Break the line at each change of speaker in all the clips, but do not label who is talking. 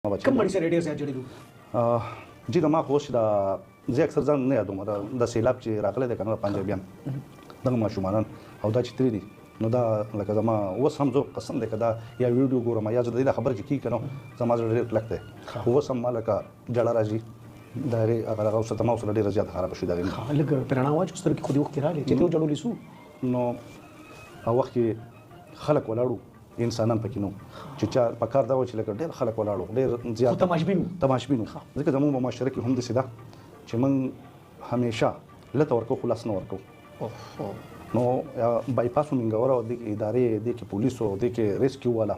کوم مړي سره ډېر زیات جوړېدو؟
جی ما خوش دا زه اکثر ځان نه یادوم د سیلاب چې راغلی دی که نه پنجابیان دغه ماشومانان او دا چې تللي دي نو دا لکه زما اوس هم زه قسم دی که دا یا ویډیو ګورم یا زه د دې دا خبره چې کېږي که نو زما زړه ډېر کلک دی خو اوس هم ما لکه جړه راځي د هغې هغه اوس ما اوس ډېره زیاته خرابه شوې د هغې
لږ پرې رڼا واچو سترګې خو دې وخت کې راغلې چې ته وجړولې سو
نو هغه وخت کې خلک ولاړو انسانان پکې نو چې چا په کار دا و چې لکه ډېر خلک ولاړو ډېر زیات تماشبین ځکه زموږ په معاشره کې هم داسې ده چې موږ همیشه لته ورکو خو لاس نه ورکو نو بایپاس موږ ورو د ادارې د کې پولیسو د کې ریسکیو والا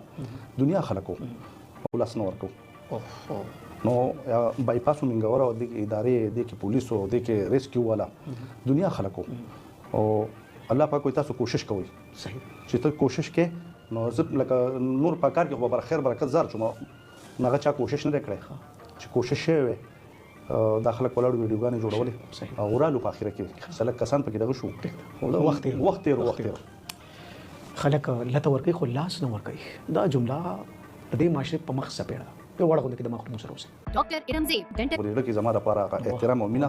دنیا خلکو خو لاس نه ورکو نو بایپاس موږ ورو د ادارې د کې پولیسو د کې ریسکیو والا دنیا خلکو او الله پاک کوئی تاسو کوشش کوئ
صحیح
چې ته کوشش کې نو زه لکه نور په کار کې خو به خیر برکت زار شوم هغه چا کوشش نه دی کړی چې کوشش شوی وی دا خلک ولاړو ویډیوګانې جوړولې او ورالو په اخره کې سلک کسان پکې دغه شو وخت تېر
خلک لته ورکوي خو لاس نه ورکوي دا جمله د دې معاشرې په مخ څپېړه په وړه غونډه کې د مخ سره اوسئ
ډاکټر ارمزي ډنټل
ورېړه کې زما دپاره احترام او مینه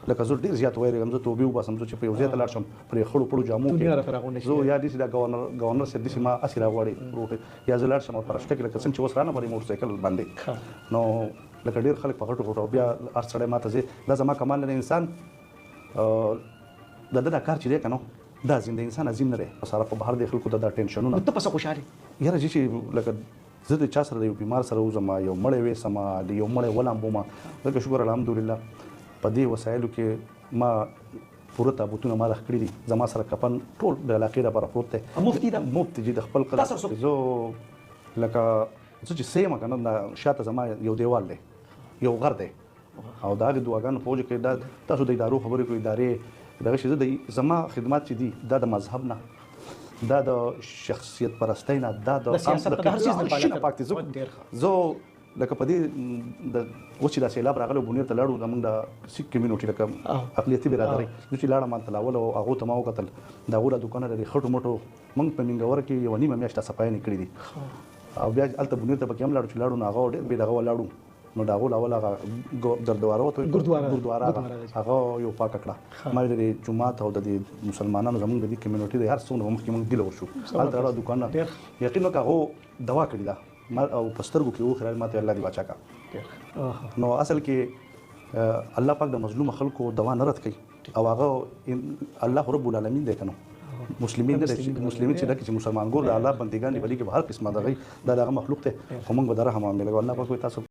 لکه زه ډېر زیات ویرېږم زه توبې وباسم زه چې په یو ځای ته لاړ شم پرې خړو پړو جامو کې زه یا داسې دا ګورنر صاحب داسې ما هسې راغواړي روټ یا زه لاړ شم او په رشته کې لکه څنګه چې اوس رانه باندې موټرسایکل باندې نو لکه ډېر خلک په غټو غټو بیا هر سړی ما ته ځي دا زما کمال نه انسان د ده دا کار چې دی که نو دا زنده انسان عظیم نه دی ساره په بهر د خلکو دا ټینشنونه
ته په څه خوشحالې
یاره چې لکه زه د چا سره د یو بیمار سره وځم یو مړی ویسم د یو مړی ولامبوم ځکه شکر الحمدلله په دې وسایلو کې ما پوره تابوتونه ما راخ کړي دي زما سره کفن ټول د علاقې لپاره پروت دی مفتی جي د خپل قدر زه لکه زه چې څه یم که نه شاته زما یو دیوال دی یو غر دی او د هغې دعاګانو په وجه کې دا تاسو د ادارو خبرې کوئ ادارې دغه شي زه زما خدمات چې دي دا د مذهب نه دا د شخصیت پرستۍ نه دا د
سیاست په هر څیز نه
شي نه پاک دي زه لکه په دې د اوس چې دا سیلاب راغلی بونیر ته لاړو زموږ د سیک کمیونټي لکه اقلیتي برادرۍ زه چې لاړم هلته لاول او هغو ته ما وکتل د هغو دا دوکانه لري خټو مټو موږ په منګوره کې یوه نیمه میاشت صفایانې کړي دي او بیا هلته بونیر ته پکې هم لاړو چې لاړو نو هغه ډېر بې دغه ولاړو نو د هغو لاول هغه ګردواره وته ګردواره هغه یو پاکه کړه ما د جومات او د دې مسلمانانو زموږ د دې کمیونټي د هر څومره مخکې موږ ګیله وشو هلته راغله دوکانونه یقین وکړه هغو دوا کړې ده ما او په سترګو کې وخېرل ما ته الله دې واچا کړه نو اصل کې الله پاک د مظلوم خلکو دوا نه رد کوي او هغه الله رب العالمین دی که نو مسلمین مسلمین چې دغه چې مسلمان ګور د الله بندګان دی بلکې به هر قسمه دغه دغه مخلوق ته خو موږ به د رحم عامل الله پاک تاسو